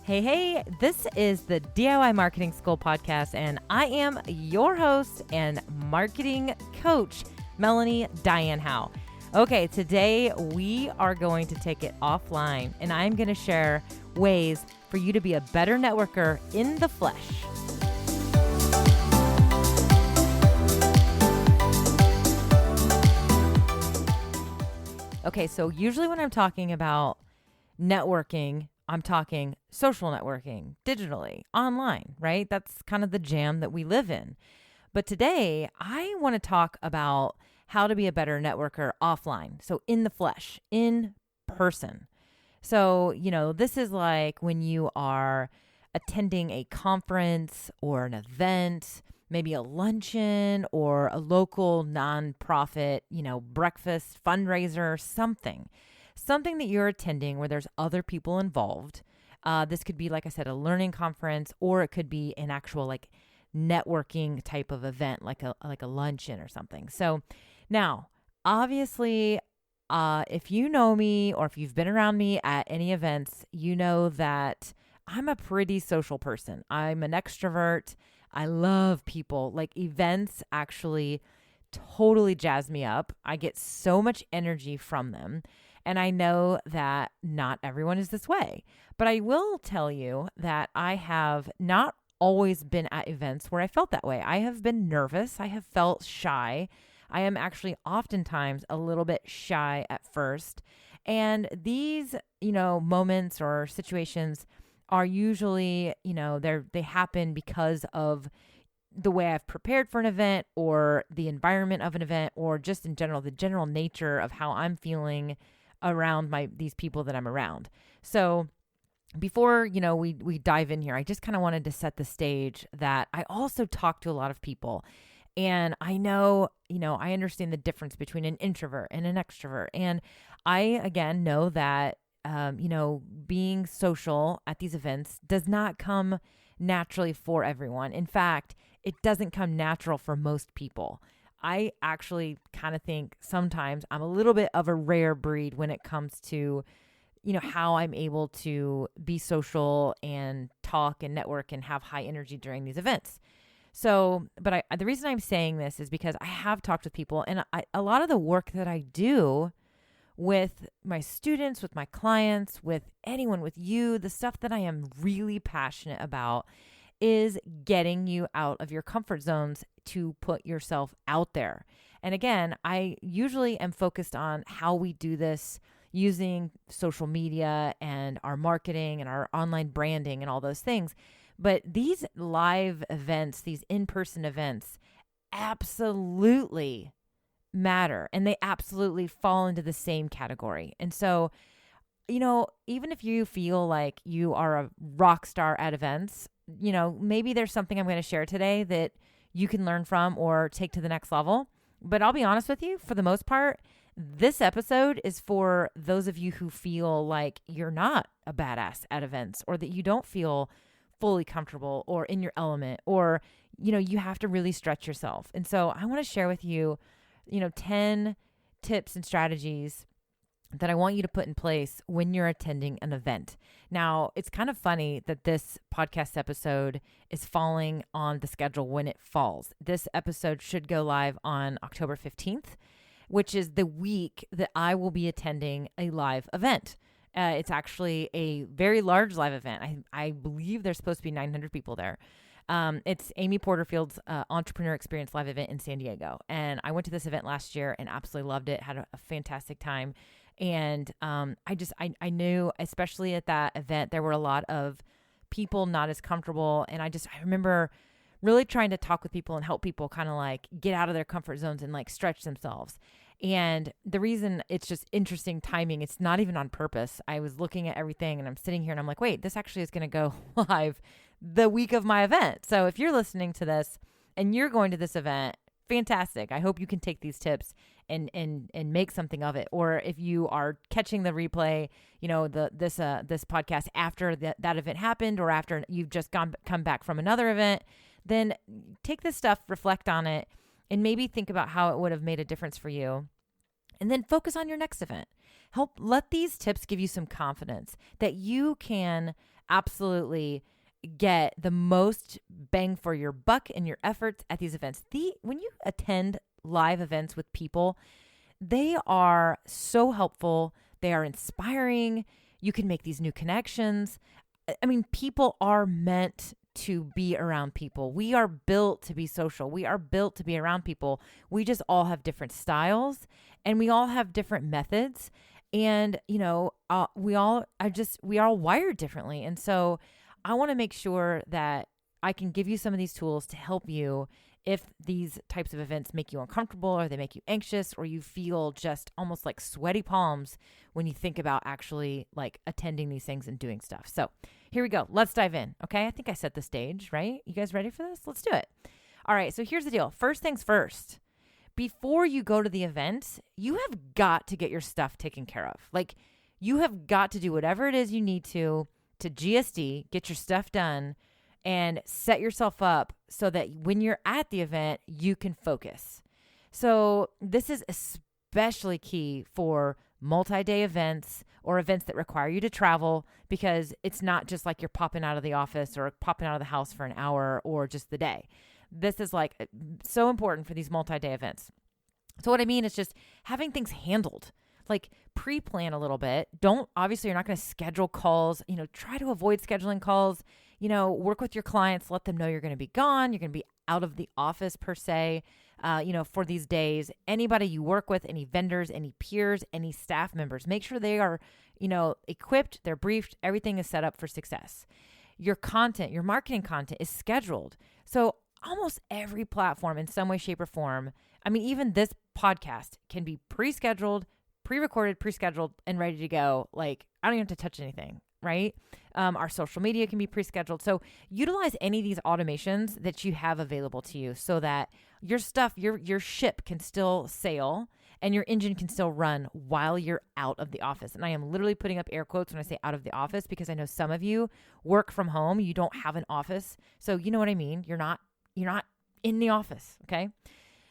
Hey, this is the DIY Marketing School podcast, and I am your host and marketing coach, Melanie Diane Howe. Okay, today we are going to take it offline, and I'm going to share ways for you to be a better networker in the flesh. Okay, so usually when I'm talking about networking, I'm talking social networking, digitally, online, right? That's kind of the jam that we live in. But today, I want to talk about how to be a better networker offline. So in the flesh, in person. So, this is like when you are attending a conference or an event, maybe a luncheon or a local nonprofit, breakfast, fundraiser, something that you're attending where there's other people involved. This could be, like I said, a learning conference, or it could be an actual networking type of event, like a luncheon or something. So now, obviously, if you know me or if you've been around me at any events, you know that I'm a pretty social person. I'm an extrovert. I love people. Events actually totally jazz me up. I get so much energy from them. And I know that not everyone is this way, but I will tell you that I have not always been at events where I felt that way. I have been nervous. I have felt shy. I am actually oftentimes a little bit shy at first. And these, moments or situations are usually, they happen because of the way I've prepared for an event or the environment of an event, or just in general, the general nature of how I'm feeling around these people that I'm around. So before, we dive in here, I just kind of wanted to set the stage that I also talk to a lot of people. And I know, I understand the difference between an introvert and an extrovert. And I, again, know that, being social at these events does not come naturally for everyone. In fact, it doesn't come natural for most people. I actually kind of think sometimes I'm a little bit of a rare breed when it comes to, how I'm able to be social and talk and network and have high energy during these events. So, but the reason I'm saying this is because I have talked with people, and a lot of the work that I do with my students, with my clients, with anyone, with you, the stuff that I am really passionate about is getting you out of your comfort zones to put yourself out there. And again, I usually am focused on how we do this using social media and our marketing and our online branding and all those things. But these live events, these in-person events, absolutely matter, and they absolutely fall into the same category. And so, even if you feel like you are a rock star at events, maybe there's something I'm going to share today that you can learn from or take to the next level. But I'll be honest with you, for the most part, this episode is for those of you who feel like you're not a badass at events, or that you don't feel fully comfortable or in your element, or, you have to really stretch yourself. And so I want to share with you, 10 tips and strategies that I want you to put in place when you're attending an event. Now, it's kind of funny that this podcast episode is falling on the schedule when it falls. This episode should go live on October 15th, which is the week that I will be attending a live event. It's actually a very large live event. I believe there's supposed to be 900 people there. It's Amy Porterfield's Entrepreneur Experience live event in San Diego. And I went to this event last year and absolutely loved it, had a fantastic time. And I knew, especially at that event, there were a lot of people not as comfortable. And I remember really trying to talk with people and help people kind of get out of their comfort zones and stretch themselves. And the reason it's just interesting timing, it's not even on purpose. I was looking at everything and I'm sitting here and I'm like, wait, this actually is going to go live the week of my event. So if you're listening to this and you're going to this event, fantastic. I hope you can take these tips and make something of it. Or if you are catching the replay, this podcast after that event happened, or after you've just come back from another event, then take this stuff, reflect on it, and maybe think about how it would have made a difference for you. And then focus on your next event. Let these tips give you some confidence that you can absolutely get the most bang for your buck and your efforts at these events. When you attend live events with people, they are so helpful. They are inspiring. You can make these new connections. I mean, people are meant to be around people. We are built to be social. We are built to be around people. We just all have different styles and we all have different methods. And, we are all wired differently. And so I want to make sure that I can give you some of these tools to help you if these types of events make you uncomfortable or they make you anxious or you feel just almost like sweaty palms when you think about actually like attending these things and doing stuff. So here we go. Let's dive in. Okay. I think I set the stage, right? You guys ready for this? Let's do it. All right. So here's the deal. First things first, before you go to the event, you have got to get your stuff taken care of. Like you have got to do whatever it is you need to GSD, get your stuff done, and set yourself up so that when you're at the event, you can focus. So this is especially key for multi-day events or events that require you to travel, because it's not just like you're popping out of the office or popping out of the house for an hour or just the day. This is like so important for these multi-day events. So what I mean is just having things handled. Like pre-plan a little bit. Obviously you're not going to schedule calls, try to avoid scheduling calls, work with your clients, let them know you're going to be gone. You're going to be out of the office per se, for these days. Anybody you work with, any vendors, any peers, any staff members, make sure they are, equipped, they're briefed, everything is set up for success. Your content, your marketing content is scheduled. So almost every platform in some way, shape, or form, even this podcast can be pre-scheduled, pre-recorded, pre-scheduled, and ready to go. Like, I don't even have to touch anything, right? Our social media can be pre-scheduled. So utilize any of these automations that you have available to you so that your stuff, your ship can still sail and your engine can still run while you're out of the office. And I am literally putting up air quotes when I say out of the office, because I know some of you work from home. You don't have an office. So you know what I mean? You're not in the office, okay?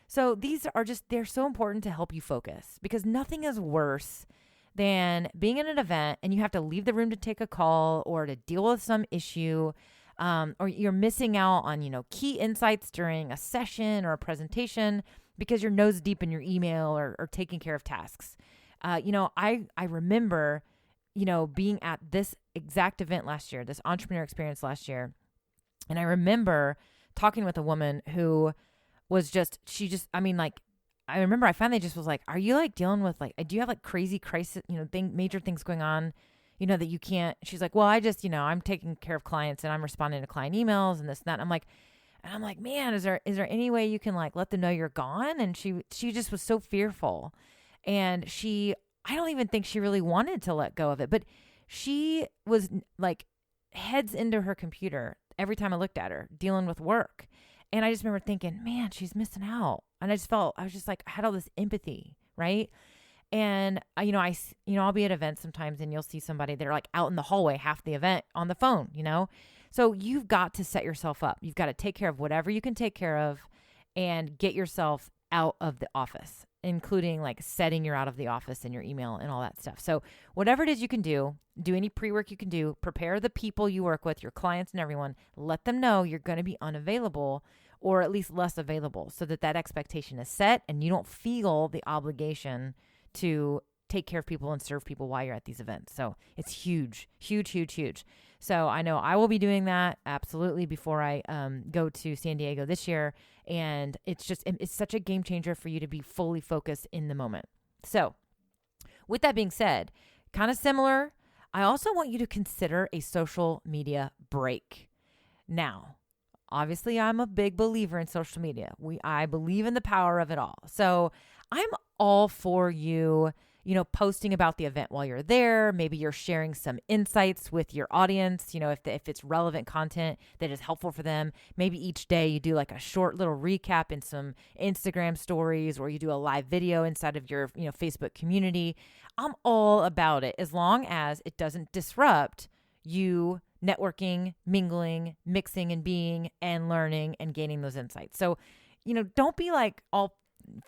So these are they're so important to help you focus, because nothing is worse than being in an event and you have to leave the room to take a call or to deal with some issue, or you're missing out on, key insights during a session or a presentation because you're nose deep in your email or taking care of tasks. I remember, being at this exact event last year, this entrepreneur experience last year. And I remember talking with a woman who was I remember I finally just was like, are you like dealing with do you have like crazy crisis, major things going on, that you can't, she's like, well, I'm taking care of clients and I'm responding to client emails and this and that. And I'm like, man, is there any way you can let them know you're gone? And she just was so fearful. And I don't even think she really wanted to let go of it, but she was like heads into her computer every time I looked at her dealing with work. And I just remember thinking, man, she's missing out. And I had all this empathy, right? And, I'll be at events sometimes and you'll see somebody, they're like out in the hallway half the event on the phone, So you've got to set yourself up. You've got to take care of whatever you can take care of and get yourself out of the office, including like setting your out of the office and your email and all that stuff. So whatever it is you can do any pre-work you can do, prepare the people you work with, your clients and everyone, let them know you're going to be unavailable or at least less available so that expectation is set and you don't feel the obligation to take care of people and serve people while you're at these events. So it's huge, huge, huge, huge. So I know I will be doing that absolutely before I go to San Diego this year. And it's such a game changer for you to be fully focused in the moment. So with that being said, kind of similar, I also want you to consider a social media break. Now, obviously, I'm a big believer in social media. I believe in the power of it all. So I'm all for you, posting about the event while you're there. Maybe you're sharing some insights with your audience, if it's relevant content that is helpful for them. Maybe each day you do like a short little recap in some Instagram stories, or you do a live video inside of your, Facebook community. I'm all about it as long as it doesn't disrupt you networking, mingling, mixing and being and learning and gaining those insights. So, don't be like all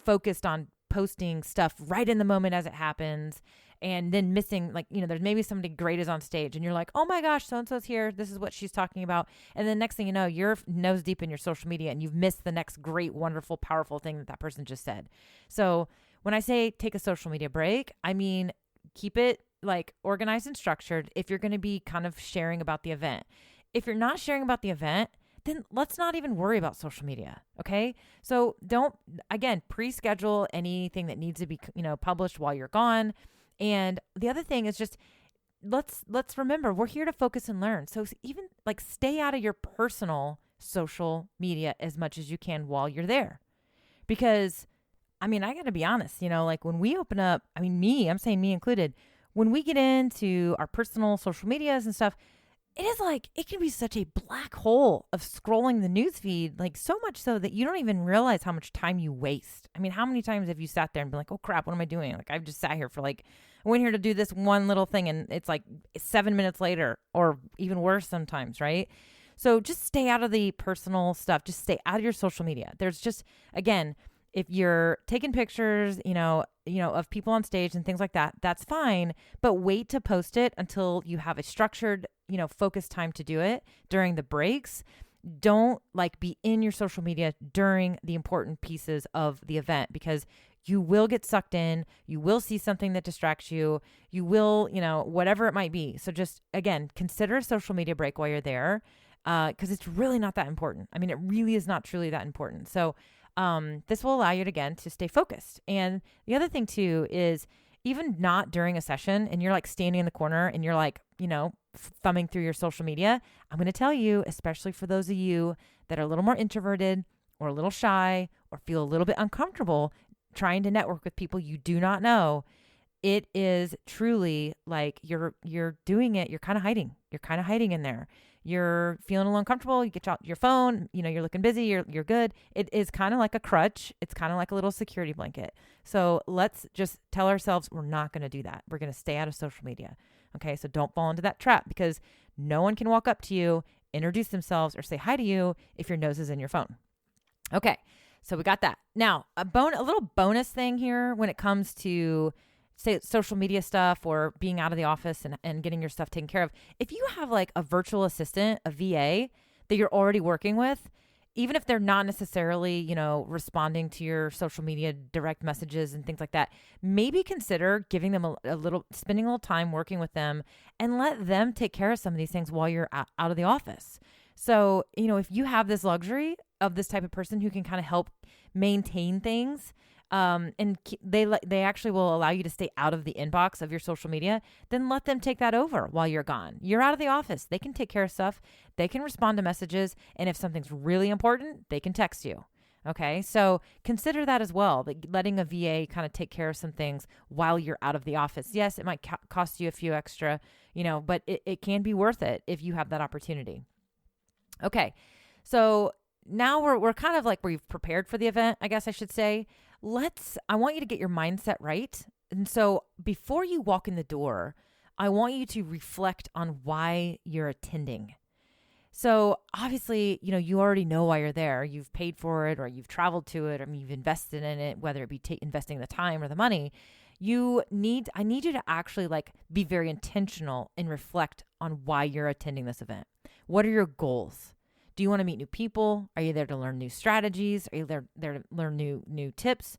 focused on posting stuff right in the moment as it happens, and then missing, like, there's maybe somebody great is on stage and you're like, oh my gosh, so-and-so's here. This is what she's talking about. And then next thing you know, you're nose deep in your social media and you've missed the next great, wonderful, powerful thing that person just said. So when I say take a social media break, I mean, keep it like organized and structured if you're going to be kind of sharing about the event. If you're not sharing about the event, then let's not even worry about social media. Okay. So don't, again, pre-schedule anything that needs to be, published while you're gone. And the other thing is just, let's remember, we're here to focus and learn. So even like stay out of your personal social media as much as you can while you're there. Because I got to be honest, like when we open up, I'm saying me included, when we get into our personal social medias and stuff, it is like, it can be such a black hole of scrolling the news feed, like so much so that you don't even realize how much time you waste. How many times have you sat there and been like, oh crap, what am I doing? Like, I've just sat here for I went here to do this one little thing and it's like 7 minutes later, or even worse sometimes, right? So just stay out of the personal stuff. Just stay out of your social media. There's just, again, if you're taking pictures, of people on stage and things like that, that's fine. But wait to post it until you have a structured, focused time to do it during the breaks. Don't be in your social media during the important pieces of the event, because you will get sucked in. You will see something that distracts you. You will, whatever it might be. So just, again, consider a social media break while you're there, because it's really not that important. It really is not truly that important. So this will allow you to, again, to stay focused. And the other thing too is, even not during a session and you're standing in the corner and you're thumbing through your social media, I'm going to tell you, especially for those of you that are a little more introverted or a little shy or feel a little bit uncomfortable trying to network with people you do not know, it is truly you're doing it. You're kind of hiding. You're kind of hiding in there. You're feeling a little uncomfortable. You get out your phone, you're looking busy. You're good. It is kind of like a crutch. It's kind of like a little security blanket. So let's just tell ourselves we're not going to do that. We're going to stay out of social media. Okay. So don't fall into that trap, because no one can walk up to you, introduce themselves, or say hi to you if your nose is in your phone. Okay. So we got that. Now, a little bonus thing here when it comes to, say, social media stuff or being out of the office and getting your stuff taken care of. If you have a virtual assistant, a VA that you're already working with, even if they're not necessarily, responding to your social media direct messages and things like that, maybe consider giving them spending a little time working with them and let them take care of some of these things while you're out of the office. So, if you have this luxury of this type of person who can kind of help maintain things, and they actually will allow you to stay out of the inbox of your social media, then let them take that over while you're gone. You're out of the office. They can take care of stuff. They can respond to messages. And if something's really important, they can text you. Okay. So consider that as well, that letting a VA kind of take care of some things while you're out of the office. Yes, it might cost you a few extra, but it can be worth it if you have that opportunity. Okay. So now we're kind of we've prepared for the event, I guess I should say. I want you to get your mindset right. And so before you walk in the door, I want you to reflect on why you're attending. So obviously, you already know why you're there. You've paid for it, or you've traveled to it, or you've invested in it, whether it be investing the time or the money. I need you to actually be very intentional and reflect on why you're attending this event. What are your goals? Do you want to meet new people? Are you there to learn new strategies? Are you there to learn new tips?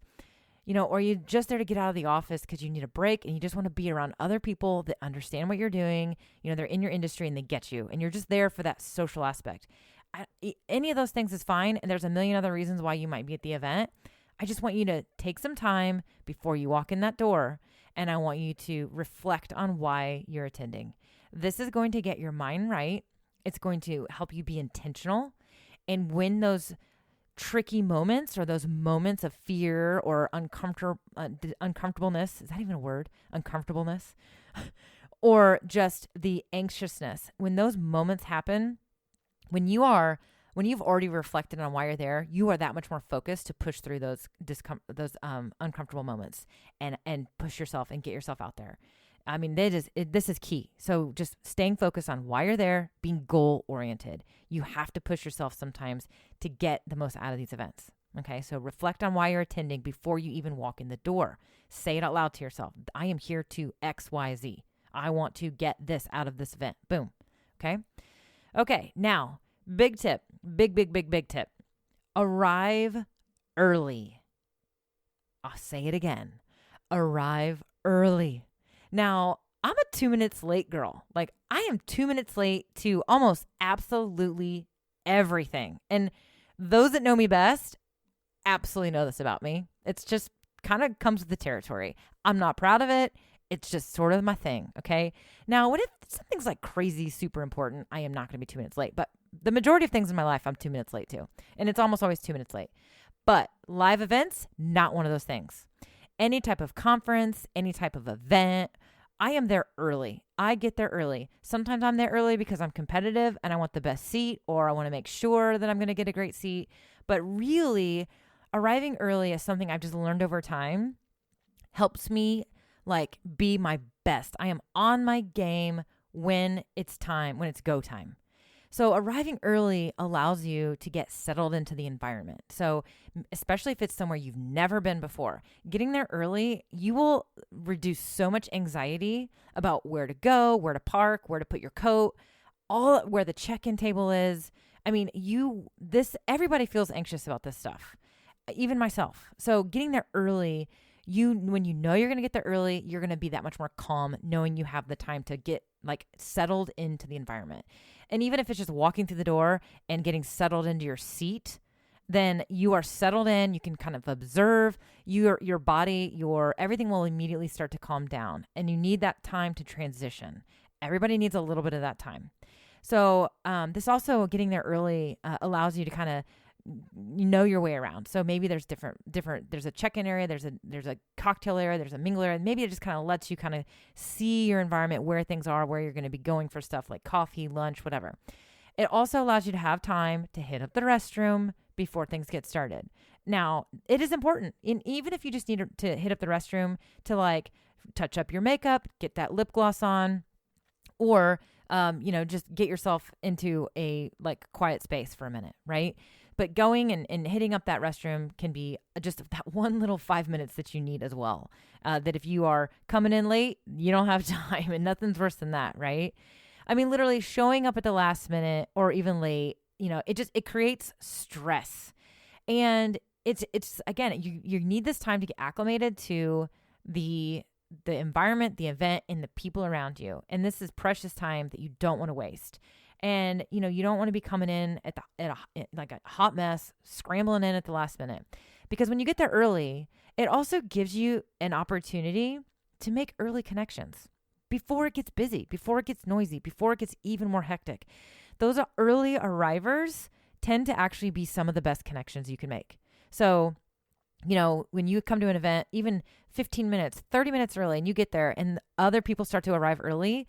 Or are you just there to get out of the office because you need a break and you just want to be around other people that understand what you're doing? They're in your industry and they get you, and you're just there for that social aspect. Any of those things is fine. And there's a million other reasons why you might be at the event. I just want you to take some time before you walk in that door, and I want you to reflect on why you're attending. This is going to get your mind right. It's going to help you be intentional. And when those tricky moments, or those moments of fear or uncomfortableness, is that even a word? Uncomfortableness, or just the anxiousness, when those moments happen, when you've already reflected on why you're there, you are that much more focused to push through those uncomfortable moments and push yourself and get yourself out there. This is key. So just staying focused on why you're there, being goal oriented. You have to push yourself sometimes to get the most out of these events. Okay, so reflect on why you're attending before you even walk in the door. Say it out loud to yourself. I am here to X, Y, Z. I want to get this out of this event. Boom. Okay. Okay. Now, big tip, big tip. Arrive early. I'll say it again. Arrive early. Now, I'm a 2 minutes late girl. Like, I am 2 minutes late to almost absolutely everything. And those that know me best absolutely know this about me. It's just kind of comes with the territory. I'm not proud of it. It's just sort of my thing. Okay. Now, what if something's like crazy, super important? I am not going to be 2 minutes late. But the majority of things in my life, I'm 2 minutes late too. And it's almost always 2 minutes late. But live events, not one of those things. Any type of conference, any type of event, I am there early. I get there early. Sometimes I'm there early because I'm competitive and I want the best seat, or I want to make sure that I'm going to get a great seat. But really, arriving early is something I've just learned over time. Helps me like be my best. I am on my game when it's time, when it's go time. So arriving early allows you to get settled into the environment. So especially if it's somewhere you've never been before, getting there early, you will reduce so much anxiety about where to go, where to park, where to put your coat, all where the check-in table is. I mean, everybody feels anxious about this stuff, even myself. So getting there early, when you know you're going to get there early, you're going to be that much more calm, knowing you have the time to get like settled into the environment. And even if it's just walking through the door and getting settled into your seat, then you are settled in. You can kind of observe your body, everything will immediately start to calm down. And you need that time to transition. Everybody needs a little bit of that time. So this also, getting there early allows you to kind of know your way around. So maybe there's there's a check-in area, there's a cocktail area, there's a mingle area. Maybe it just kind of lets you kind of see your environment, where things are, where you're going to be going for stuff like coffee, lunch, whatever. It also allows you to have time to hit up the restroom before things get started. Now, it is important. And even if you just need to hit up the restroom to like touch up your makeup, get that lip gloss on, or, just get yourself into a like quiet space for a minute, right? But going and hitting up that restroom can be just that one little 5 minutes that you need as well. That if you are coming in late, you don't have time, and nothing's worse than that, right? I mean, literally showing up at the last minute or even late, it creates stress. And it's again, you need this time to get acclimated to the environment, the event, and the people around you. And this is precious time that you don't want to waste. And, you don't want to be coming in like a hot mess, scrambling in at the last minute. Because when you get there early, it also gives you an opportunity to make early connections before it gets busy, before it gets noisy, before it gets even more hectic. Those early arrivers tend to actually be some of the best connections you can make. So, when you come to an event, even 15 minutes, 30 minutes early, and you get there and other people start to arrive early,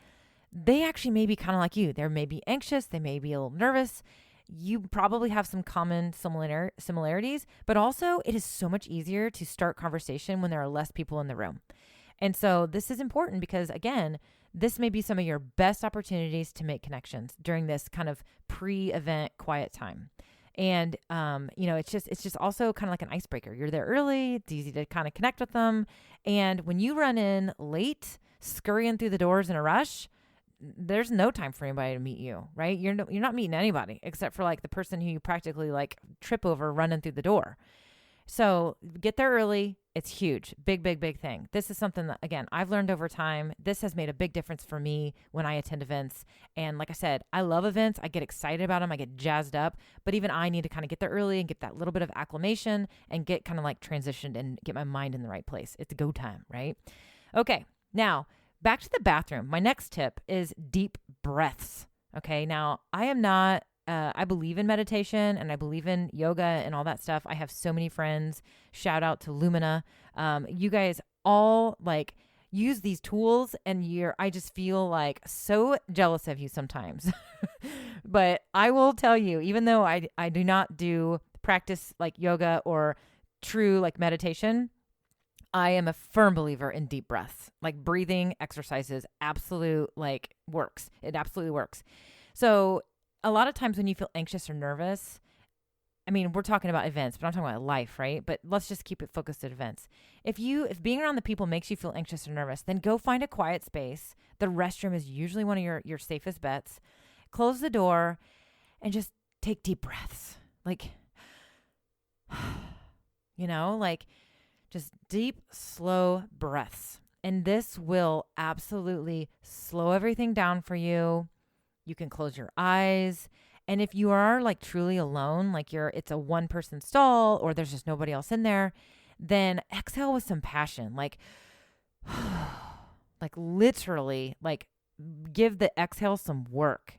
they actually may be kind of like you. They may be anxious. They may be a little nervous. You probably have some common similarities, but also it is so much easier to start conversation when there are less people in the room. And so this is important because, again, this may be some of your best opportunities to make connections during this kind of pre-event quiet time. And, it's just also kind of like an icebreaker. You're there early. It's easy to kind of connect with them. And when you run in late, scurrying through the doors in a rush, there's no time for anybody to meet you, right? You're not meeting anybody except for like the person who you practically like trip over running through the door. So get there early. It's huge. Big thing. This is something that, again, I've learned over time. This has made a big difference for me when I attend events. And like I said, I love events. I get excited about them. I get jazzed up. But even I need to kind of get there early and get that little bit of acclimation and get kind of like transitioned and get my mind in the right place. It's go time, right? Okay. Now, back to the bathroom. My next tip is deep breaths. Okay. Now, I believe in meditation and I believe in yoga and all that stuff. I have so many friends. Shout out to Lumina. You guys all like use these tools and I just feel like so jealous of you sometimes. But I will tell you, even though I do not do practice like yoga or true like meditation, I am a firm believer in deep breaths. Like breathing exercises works. It absolutely works. So a lot of times when you feel anxious or nervous, I mean, we're talking about events, but I'm talking about life, right? But let's just keep it focused at events. If being around the people makes you feel anxious or nervous, then go find a quiet space. The restroom is usually one of your safest bets. Close the door and just take deep breaths. Like, like just deep, slow breaths. And this will absolutely slow everything down for you. You can close your eyes. And if you are like truly alone, like it's a one person stall or there's just nobody else in there, then exhale with some passion. Like literally, like give the exhale some work.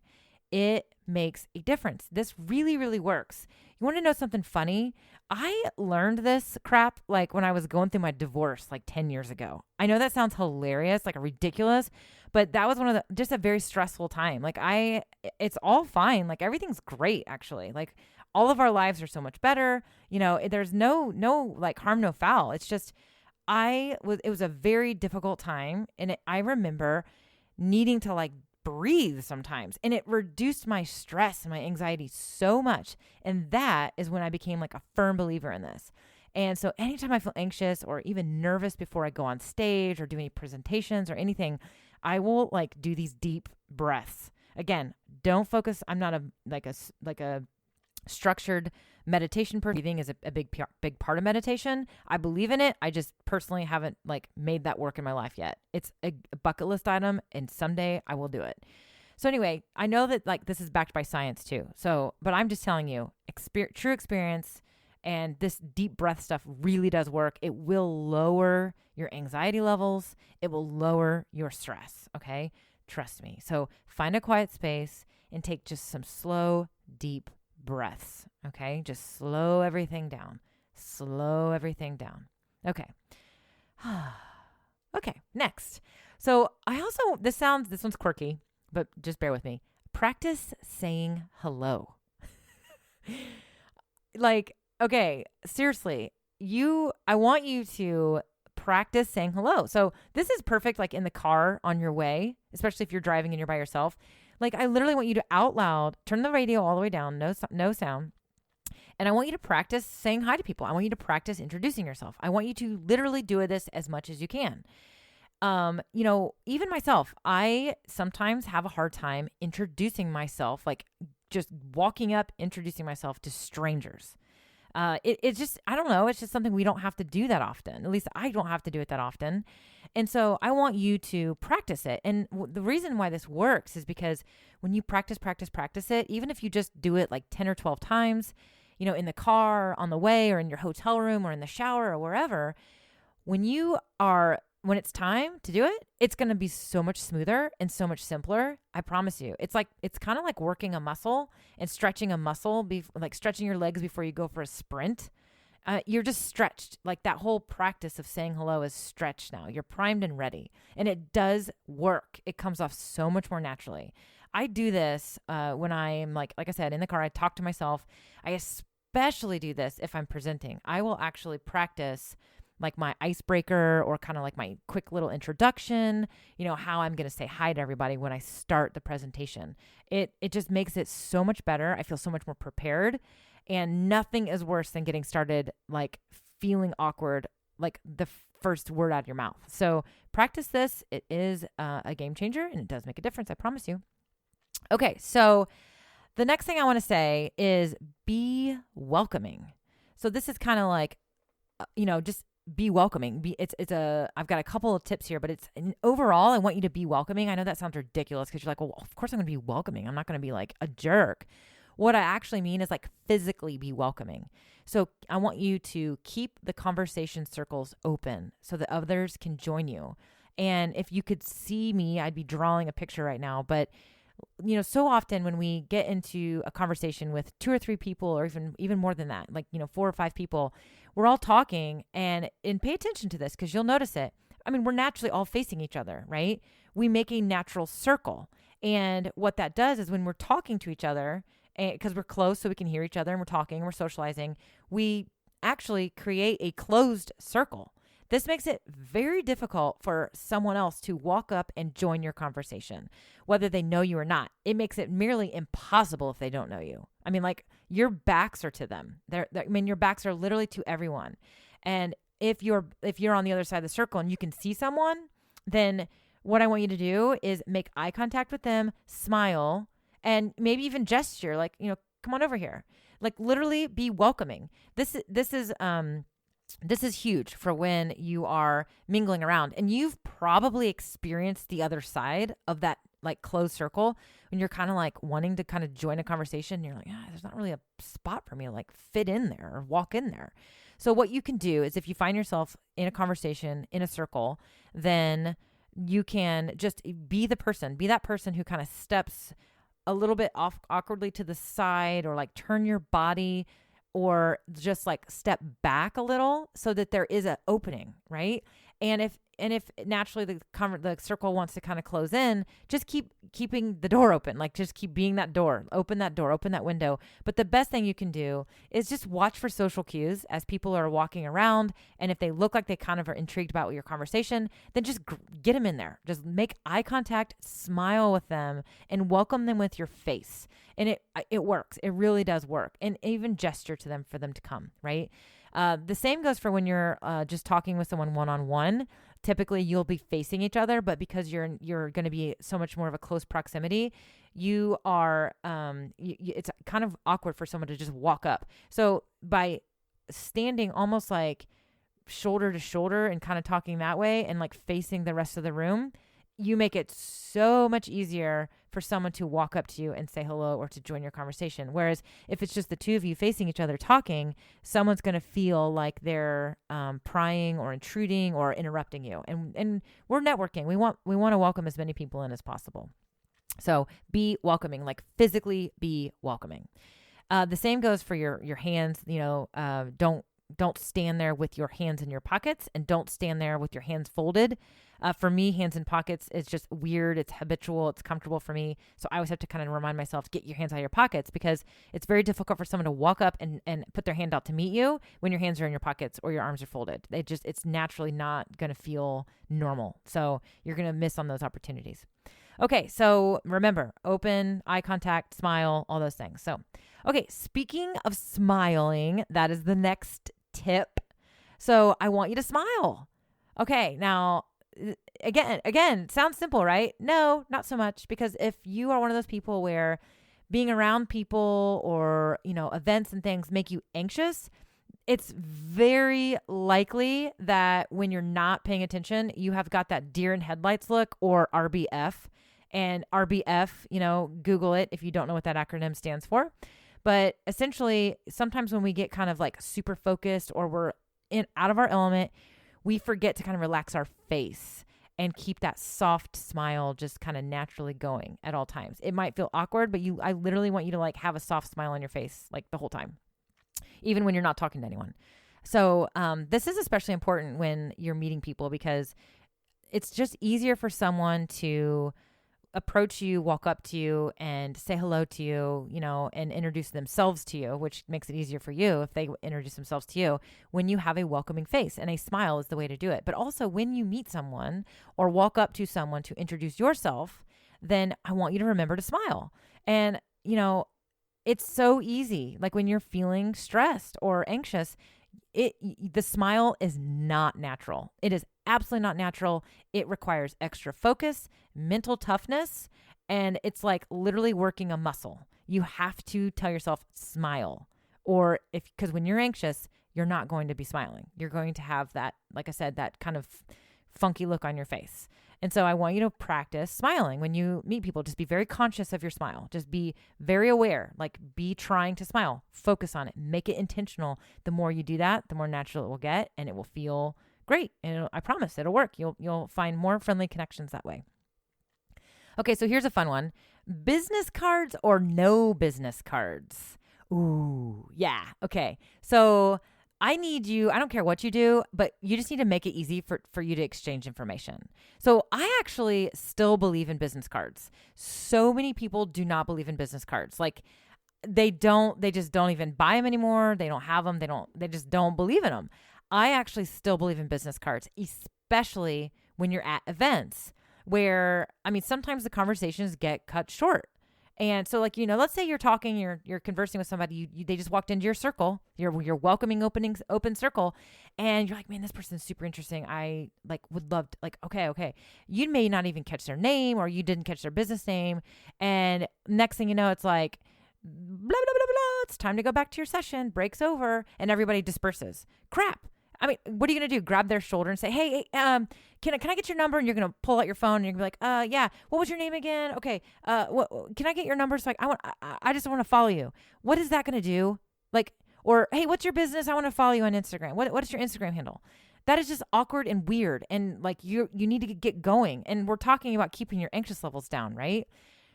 It makes a difference. This really, really works. You want to know something funny? I learned this crap like when I was going through my divorce like 10 years ago. I know that sounds hilarious, like ridiculous, but that was just a very stressful time. Like it's all fine. Like everything's great actually. Like all of our lives are so much better. There's no like harm, no foul. It's just, it was a very difficult time. And I remember needing to like breathe sometimes, and it reduced my stress and my anxiety so much. And that is when I became like a firm believer in this. And so anytime I feel anxious or even nervous before I go on stage or do any presentations or anything, I will like do these deep breaths. Again, don't focus. I'm not a structured meditation person. Breathing is a big part of meditation. I believe in it. I just personally haven't like made that work in my life yet. It's a bucket list item, and someday I will do it. So anyway, I know that like this is backed by science too. So, but I'm just telling you, true experience, and this deep breath stuff really does work. It will lower your anxiety levels. It will lower your stress. Okay, trust me. So find a quiet space and take just some slow, deep breaths. Okay. Just slow everything down. Slow everything down. Okay. Okay. Next. So this one's quirky, but just bear with me. Practice saying hello. Like, okay, seriously, I want you to practice saying hello. So this is perfect. Like in the car on your way, especially if you're driving and you're by yourself. Like I literally want you to out loud, turn the radio all the way down, no sound. And I want you to practice saying hi to people. I want you to practice introducing yourself. I want you to literally do this as much as you can. Even myself, I sometimes have a hard time introducing myself, like just walking up, introducing myself to strangers. It's just, I don't know. It's just something we don't have to do that often. At least I don't have to do it that often. And so I want you to practice it. And the reason why this works is because when you practice it, even if you just do it like 10 or 12 times, in the car, on the way, or in your hotel room, or in the shower, or wherever, when it's time to do it, it's going to be so much smoother and so much simpler. I promise you. It's kind of like working a muscle and stretching a muscle, like stretching your legs before you go for a sprint. You're just stretched. Like that whole practice of saying hello is stretched now. You're primed and ready. And it does work. It comes off so much more naturally. I do this when I'm like I said, in the car. I talk to myself. I especially do this if I'm presenting. I will actually practice like my icebreaker or kind of like my quick little introduction, how I'm going to say hi to everybody when I start the presentation. It just makes it so much better. I feel so much more prepared, and nothing is worse than getting started like feeling awkward, like the first word out of your mouth. So practice this. It is a game changer, and it does make a difference. I promise you. Okay. So the next thing I want to say is be welcoming. So this is kind of like, just be welcoming. I've got a couple of tips here, but overall, I want you to be welcoming. I know that sounds ridiculous because you're like, well, of course I'm going to be welcoming. I'm not going to be like a jerk. What I actually mean is like physically be welcoming. So I want you to keep the conversation circles open so that others can join you. And if you could see me, I'd be drawing a picture right now, but so often when we get into a conversation with 2 or 3 people, or even more than that, like, 4 or 5 people, we're all talking and pay attention to this because you'll notice it. I mean, we're naturally all facing each other, right? We make a natural circle. And what that does is when we're talking to each other, because we're close so we can hear each other and we're talking and we're socializing, we actually create a closed circle. This makes it very difficult for someone else to walk up and join your conversation, whether they know you or not. It makes it merely impossible if they don't know you. I mean, like your backs are to them. I mean, your backs are literally to everyone. And if you're on the other side of the circle and you can see someone, then what I want you to do is make eye contact with them, smile, and maybe even gesture like, come on over here. Like literally be welcoming. This is huge for when you are mingling around, and you've probably experienced the other side of that like closed circle when you're kind of like wanting to kind of join a conversation. And you're like, there's not really a spot for me to like fit in there or walk in there. So what you can do is if you find yourself in a conversation in a circle, then you can just be that person who kind of steps a little bit off awkwardly to the side, or like turn your body, or just like step back a little so that there is an opening, right? And if naturally the circle wants to kind of close in, just keeping the door open, like just keep being that door, open that window. But the best thing you can do is just watch for social cues as people are walking around. And if they look like they kind of are intrigued about your conversation, then just get them in there. Just make eye contact, smile with them, and welcome them with your face. And it works. It really does work. And even gesture to them for them to come, right? The same goes for when you're just talking with someone one-on-one. Typically, you'll be facing each other, but because you're going to be so much more of a close proximity, you are it's kind of awkward for someone to just walk up. So by standing almost like shoulder to shoulder and kind of talking that way and like facing the rest of the room, you make it so much easier for someone to walk up to you and say hello or to join your conversation. Whereas if it's just the two of you facing each other talking, someone's going to feel like they're prying or intruding or interrupting you. And we're networking. We want to welcome as many people in as possible. So be welcoming, like physically be welcoming. The same goes for your hands. Don't stand there with your hands in your pockets, and don't stand there with your hands folded. For me, hands in pockets is just weird. It's habitual. It's comfortable for me. So I always have to kind of remind myself, get your hands out of your pockets, because it's very difficult for someone to walk up and put their hand out to meet you when your hands are in your pockets or your arms are folded. It's naturally not going to feel normal. So you're going to miss on those opportunities. Okay, so remember, open, eye contact, smile, all those things. So, okay, speaking of smiling, that is the next tip. So I want you to smile. Okay, now, again, sounds simple, right? No, not so much, because if you are one of those people where being around people or, events and things make you anxious, it's very likely that when you're not paying attention, you have got that deer in headlights look, or RBF. And RBF, Google it if you don't know what that acronym stands for. But essentially, sometimes when we get kind of like super focused or we're out of our element, we forget to kind of relax our face and keep that soft smile just kind of naturally going at all times. It might feel awkward, but I literally want you to like have a soft smile on your face like the whole time, even when you're not talking to anyone. So this is especially important when you're meeting people, because it's just easier for someone to approach you, walk up to you and say hello to you, and introduce themselves to you, which makes it easier for you if they introduce themselves to you, when you have a welcoming face, and a smile is the way to do it. But also when you meet someone or walk up to someone to introduce yourself, then I want you to remember to smile. And, it's so easy. Like when you're feeling stressed or anxious, the smile is not natural. It is absolutely not natural. It requires extra focus, mental toughness, and it's like literally working a muscle. You have to tell yourself smile, because when you're anxious, you're not going to be smiling. You're going to have that, like I said, that kind of funky look on your face. And so I want you to practice smiling when you meet people. Just be very conscious of your smile. Just be very aware, like be trying to smile, focus on it, make it intentional. The more you do that, the more natural it will get, and it will feel great. And I promise it'll work. You'll find more friendly connections that way. Okay, so here's a fun one. Business cards or no business cards? Ooh, yeah. Okay. So I need you, I don't care what you do, but you just need to make it easy for you to exchange information. So I actually still believe in business cards. So many people do not believe in business cards. Like they just don't even buy them anymore. They don't have them. They just don't believe in them. I actually still believe in business cards, especially when you're at events where, sometimes the conversations get cut short. And so like, let's say you're talking, you're conversing with somebody, they just walked into your circle, your welcoming open circle. And you're like, man, this person's super interesting. I like would love to like, okay. You may not even catch their name or you didn't catch their business name. And next thing you know, it's like, blah, blah, blah, blah. It's time to go back to your session. Breaks over and everybody disperses. Crap. I mean, what are you going to do? Grab their shoulder and say, hey, can I get your number? And you're going to pull out your phone and you're going to be like, yeah, what was your name again? Okay. Can I get your number? So I just want to follow you. What is that going to do? Like, or, hey, what's your business? I want to follow you on Instagram. What is your Instagram handle? That is just awkward and weird. And like, you need to get going. And we're talking about keeping your anxious levels down, right?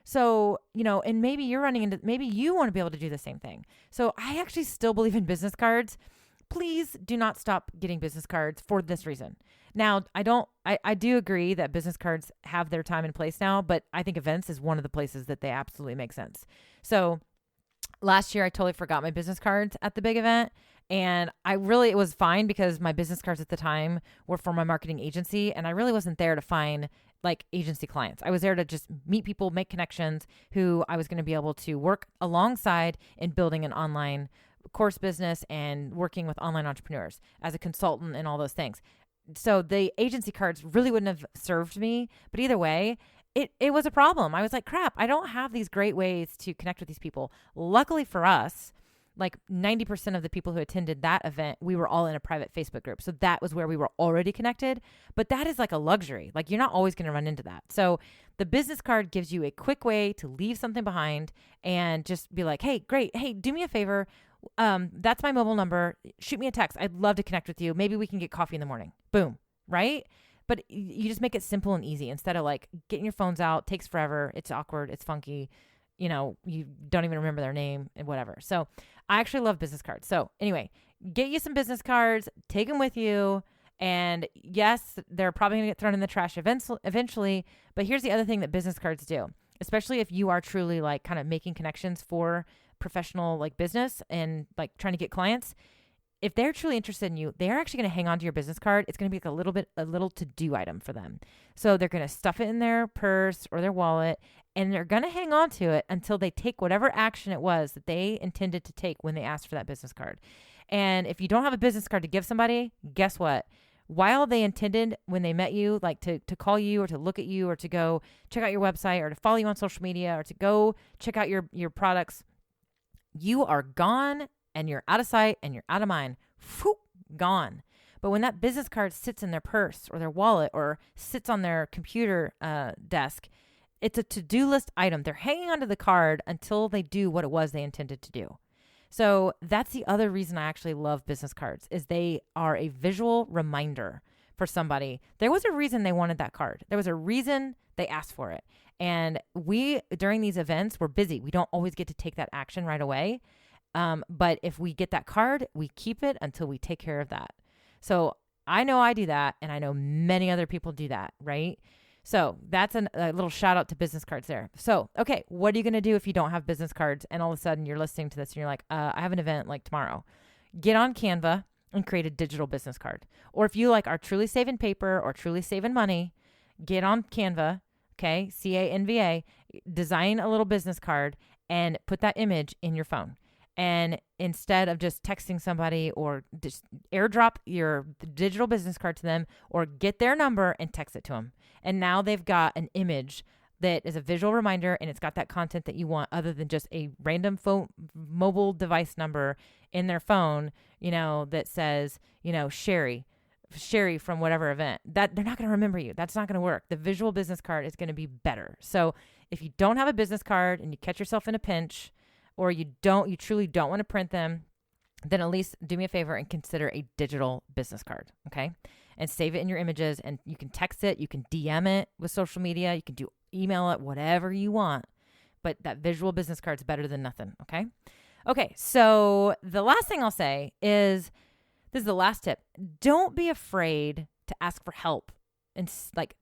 So, and maybe maybe you want to be able to do the same thing. So I actually still believe in business cards. Please do not stop getting business cards for this reason. Now, I do agree that business cards have their time and place now, but I think events is one of the places that they absolutely make sense. So last year, I totally forgot my business cards at the big event. And it was fine because my business cards at the time were for my marketing agency. And I really wasn't there to find like agency clients. I was there to just meet people, make connections who I was going to be able to work alongside in building an online course business and working with online entrepreneurs as a consultant and all those things. So the agency cards really wouldn't have served me, but either way, it was a problem. I was like, crap, I don't have these great ways to connect with these people. Luckily for us, like 90% of the people who attended that event, we were all in a private Facebook group. So that was where we were already connected, but that is like a luxury. Like you're not always going to run into that. So the business card gives you a quick way to leave something behind and just be like, hey, great. Hey, do me a favor. That's my mobile number. Shoot me a text. I'd love to connect with you. Maybe we can get coffee in the morning. Boom. Right? But you just make it simple and easy instead of like getting your phones out. Takes forever. It's awkward. It's funky. You don't even remember their name and whatever. So I actually love business cards. So anyway, get you some business cards, take them with you. And yes, they're probably going to get thrown in the trash eventually. But here's the other thing that business cards do, especially if you are truly like kind of making connections for professional like business and like trying to get clients. If they're truly interested in you, they're actually going to hang on to your business card. It's going to be like a little to-do item for them. So they're going to stuff it in their purse or their wallet, and they're going to hang on to it until they take whatever action it was that they intended to take when they asked for that business card. And if you don't have a business card to give somebody, guess what? While they intended when they met you, like to call you or to look at you or to go check out your website or to follow you on social media or to go check out your products, you are gone and you're out of sight and you're out of mind. Whoop, gone. But when that business card sits in their purse or their wallet or sits on their computer desk, it's a to-do list item. They're hanging onto the card until they do what it was they intended to do. So that's the other reason I actually love business cards is they are a visual reminder for somebody. There was a reason they wanted that card. There was a reason they asked for it. And we, during these events, we're busy. We don't always get to take that action right away. But if we get that card, we keep it until we take care of that. So I know I do that, and I know many other people do that, right? So that's a little shout out to business cards there. So, okay, what are you going to do if you don't have business cards and all of a sudden you're listening to this and you're like, I have an event like tomorrow. Get on Canva and create a digital business card. Or if you like are truly saving paper or truly saving money, get on Canva, okay, Canva, design a little business card and put that image in your phone. And instead of just texting somebody or just airdrop your digital business card to them or get their number and text it to them. And now they've got an image that is a visual reminder and it's got that content that you want other than just a random mobile device number in their phone, that says, Sherry from whatever event. That they're not going to remember you. That's not going to work. The visual business card is going to be better. So if you don't have a business card and you catch yourself in a pinch, or you truly don't want to print them, then at least do me a favor and consider a digital business card, okay? And save it in your images, and you can text it, you can DM it with social media, you can email it, whatever you want. But that visual business card is better than nothing, okay? Okay, so the last thing I'll say is, this is the last tip. Don't be afraid to ask for help and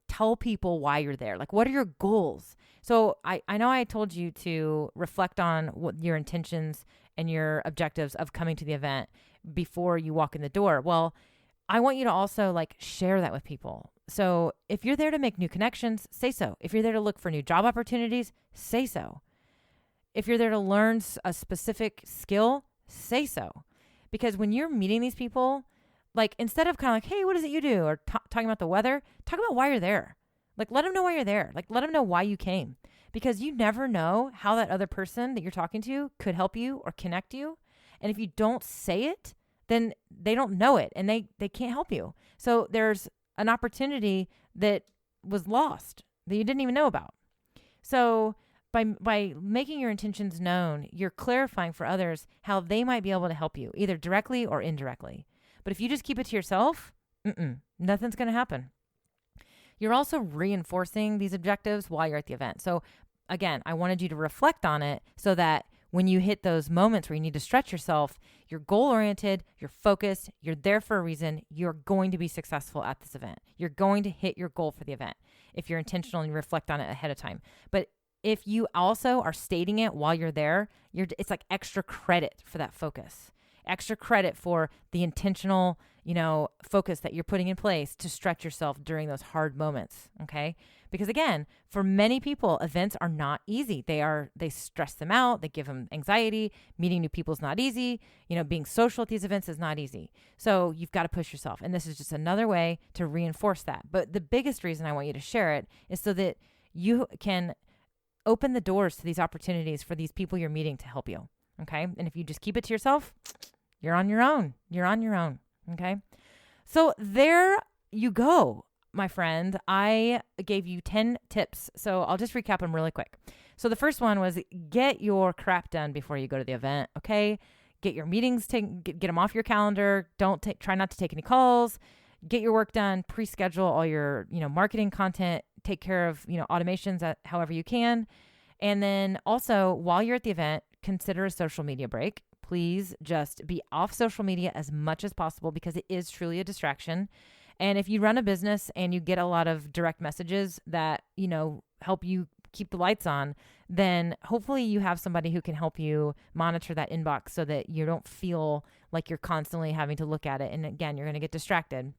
tell people why you're there. Like, what are your goals? So I know I told you to reflect on what your intentions and your objectives of coming to the event before you walk in the door. Well, I want you to also share that with people. So if you're there to make new connections, say so. If you're there to look for new job opportunities, say so. If you're there to learn a specific skill, say so. Because when you're meeting these people, like instead of kind of like, hey, what is it you do? Or talking about the weather, talk about why you're there. Like let them know why you're there. Like let them know why you came. Because you never know how that other person that you're talking to could help you or connect you. And if you don't say it, then they don't know it and they can't help you. So there's an opportunity that was lost that you didn't even know about. So by making your intentions known, you're clarifying for others how they might be able to help you, either directly or indirectly. But if you just keep it to yourself, nothing's going to happen. You're also reinforcing these objectives while you're at the event. So again, I wanted you to reflect on it so that when you hit those moments where you need to stretch yourself, you're goal-oriented, you're focused, you're there for a reason, you're going to be successful at this event. You're going to hit your goal for the event if you're intentional and you reflect on it ahead of time. But if you also are stating it while you're there, it's like extra credit for that focus, extra credit for the intentional, focus that you're putting in place to stretch yourself during those hard moments. Okay. Because again, for many people, events are not easy. They stress them out. They give them anxiety. Meeting new people is not easy. Being social at these events is not easy. So you've got to push yourself. And this is just another way to reinforce that. But the biggest reason I want you to share it is so that you can open the doors to these opportunities for these people you're meeting to help you. Okay. And if you just keep it to yourself, you're on your own. You're on your own. Okay. So there you go, my friend. I gave you 10 tips. So I'll just recap them really quick. So the first one was get your crap done before you go to the event. Okay. Get your meetings, get them off your calendar. Try not to take any calls. Get your work done, pre-schedule all your, marketing content, take care of, automations however you can. And then also while you're at the event, consider a social media break. Please just be off social media as much as possible because it is truly a distraction. And if you run a business and you get a lot of direct messages that, help you keep the lights on, then hopefully you have somebody who can help you monitor that inbox so that you don't feel like you're constantly having to look at it. And again, you're going to get distracted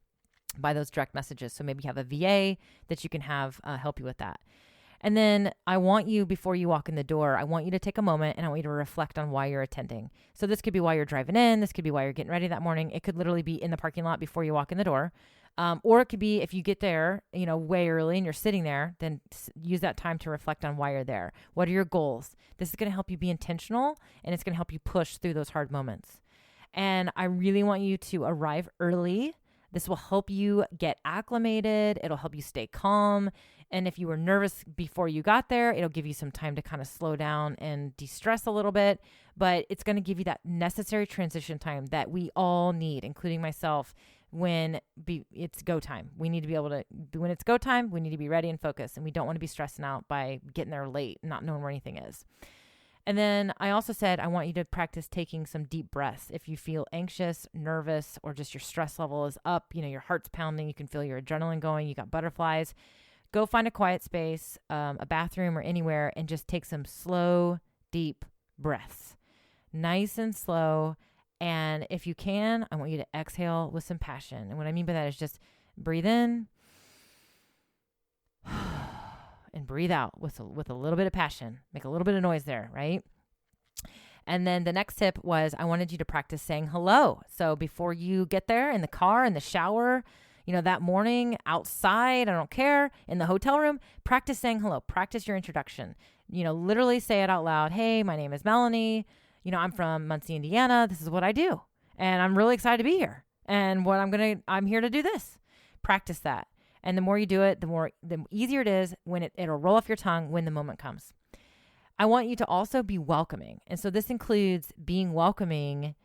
by those direct messages. So maybe you have a VA that you can have help you with that. And then I want you, before you walk in the door, I want you to take a moment and I want you to reflect on why you're attending. So this could be why you're driving in. This could be why you're getting ready that morning. It could literally be in the parking lot before you walk in the door. Or it could be if you get there, way early and you're sitting there, then use that time to reflect on why you're there. What are your goals? This is going to help you be intentional and it's going to help you push through those hard moments. And I really want you to arrive early. This will help you get acclimated. It'll help you stay calm. And if you were nervous before you got there, it'll give you some time to kind of slow down and de-stress a little bit. But it's going to give you that necessary transition time that we all need, including myself, when it's go time. We need to be able to, when it's go time, we need to be ready and focused. And we don't want to be stressing out by getting there late, not knowing where anything is. And then I also said, I want you to practice taking some deep breaths. If you feel anxious, nervous, or just your stress level is up, your heart's pounding, you can feel your adrenaline going, you got butterflies, go find a quiet space, a bathroom or anywhere, and just take some slow, deep breaths. Nice and slow. And if you can, I want you to exhale with some passion. And what I mean by that is just breathe in and breathe out with a little bit of passion. Make a little bit of noise there, right? And then the next tip was I wanted you to practice saying hello. So before you get there, in the car, in the shower, that morning, outside, I don't care, in the hotel room, practice saying hello. Practice your introduction. Literally say it out loud. Hey, my name is Melanie. I'm from Muncie, Indiana. This is what I do. And I'm really excited to be here. And I'm here to do this. Practice that. And the more you do it, the easier it is when it'll roll off your tongue when the moment comes. I want you to also be welcoming. And so this includes being welcoming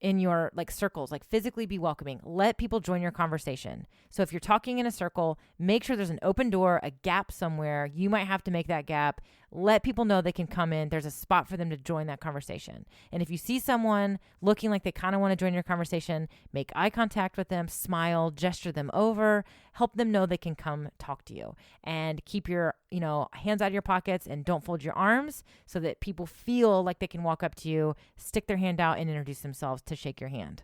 in your circles, physically be welcoming. Let people join your conversation. So if you're talking in a circle, make sure there's an open door, a gap somewhere. You might have to make that gap. Let people know they can come in. There's a spot for them to join that conversation. And if you see someone looking like they kind of want to join your conversation, make eye contact with them, smile, gesture them over, help them know they can come talk to you. And keep your, hands out of your pockets and don't fold your arms so that people feel like they can walk up to you, stick their hand out and introduce themselves to shake your hand.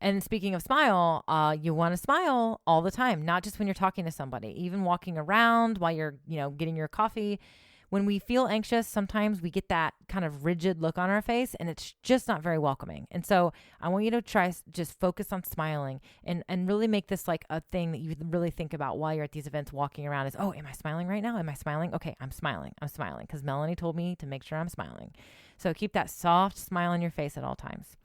And speaking of smile, you want to smile all the time, not just when you're talking to somebody, even walking around while you're, getting your coffee. when we feel anxious, sometimes we get that kind of rigid look on our face and it's just not very welcoming. And so I want you to try just focus on smiling and really make this like a thing that you really think about while you're at these events walking around is, oh, am I smiling right now? Am I smiling? Okay, I'm smiling. I'm smiling because Melanie told me to make sure I'm smiling. So keep that soft smile on your face at all times.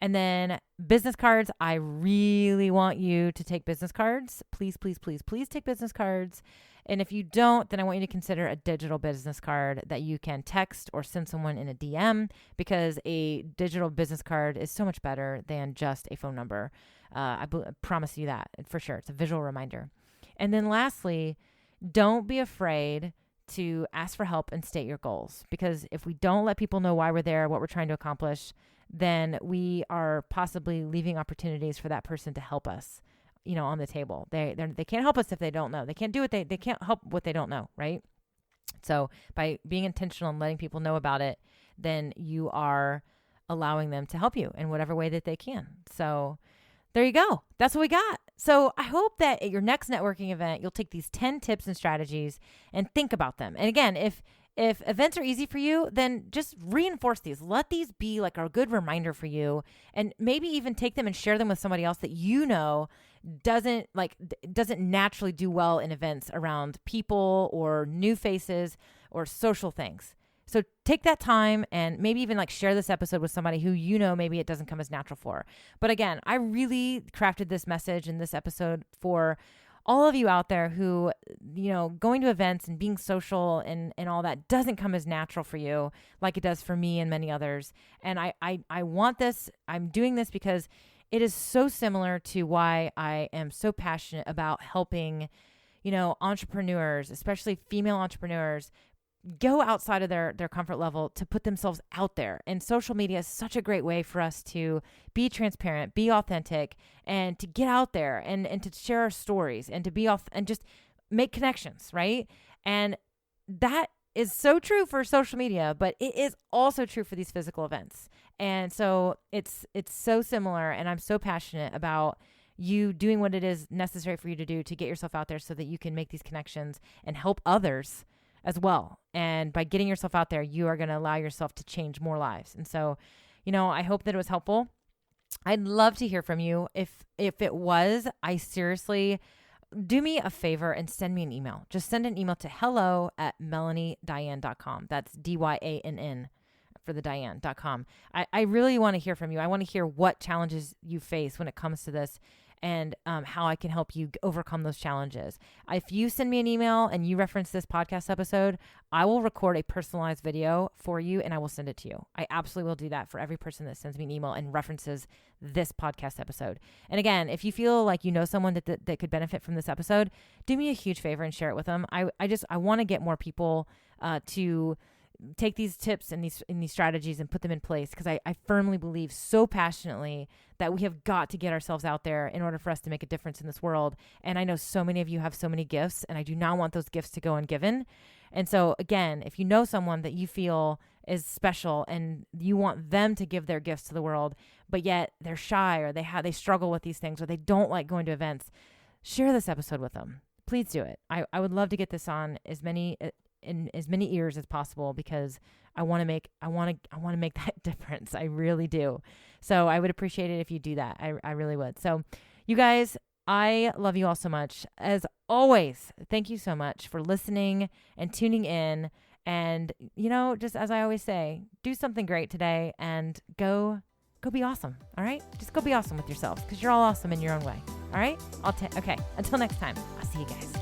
And then business cards. I really want you to take business cards. Please, please, please, please take business cards. And if you don't, then I want you to consider a digital business card that you can text or send someone in a DM, because a digital business card is so much better than just a phone number. I promise you that for sure. It's a visual reminder. And then lastly, don't be afraid to ask for help and state your goals, because if we don't let people know why we're there, what we're trying to accomplish, then we are possibly leaving opportunities for that person to help us, on the table. They can't help us if they don't know. They can't do it. They can't help what they don't know, right? So by being intentional and letting people know about it, then you are allowing them to help you in whatever way that they can. So there you go. That's what we got. So I hope that at your next networking event, you'll take these 10 tips and strategies and think about them. And again, if events are easy for you, then just reinforce these. Let these be like a good reminder for you, and maybe even take them and share them with somebody else that doesn't naturally do well in events around people or new faces or social things. So take that time and maybe even share this episode with somebody who maybe it doesn't come as natural for. But again, I really crafted this message in this episode for all of you out there who, going to events and being social and all that doesn't come as natural for you like it does for me and many others. And I want this. I'm doing this because it is so similar to why I am so passionate about helping, entrepreneurs, especially female entrepreneurs, go outside of their comfort level to put themselves out there. And social media is such a great way for us to be transparent, be authentic, and to get out there and to share our stories and to be off and just make connections, right? And that is so true for social media, but it is also true for these physical events. And so it's so similar, and I'm so passionate about you doing what it is necessary for you to do to get yourself out there so that you can make these connections and help others as well. And by getting yourself out there, you are going to allow yourself to change more lives. And so, I hope that it was helpful. I'd love to hear from you. If it was, I seriously, do me a favor and send me an email. Just send an email to hello@melaniediane.com. That's DYANN for the Diane.com. I really want to hear from you. I want to hear what challenges you face when it comes to this, and how I can help you overcome those challenges. If you send me an email and you reference this podcast episode, I will record a personalized video for you and I will send it to you. I absolutely will do that for every person that sends me an email and references this podcast episode. And again, if you feel like someone that could benefit from this episode, do me a huge favor and share it with them. I want to get more people to take these tips and these strategies and put them in place, because I firmly believe so passionately that we have got to get ourselves out there in order for us to make a difference in this world. And I know so many of you have so many gifts, and I do not want those gifts to go ungiven. And so again, if you know someone that you feel is special and you want them to give their gifts to the world, but yet they're shy or they struggle with these things or they don't like going to events, share this episode with them. Please do it. I would love to get this on in as many ears as possible, because I want to make that difference. I really do. So I would appreciate it if you do that. I really would. So you guys, I love you all so much. As always, thank you so much for listening and tuning in. And, just as I always say, do something great today and go be awesome. All right. Just go be awesome with yourselves, because you're all awesome in your own way. All right. Okay. Until next time, I'll see you guys.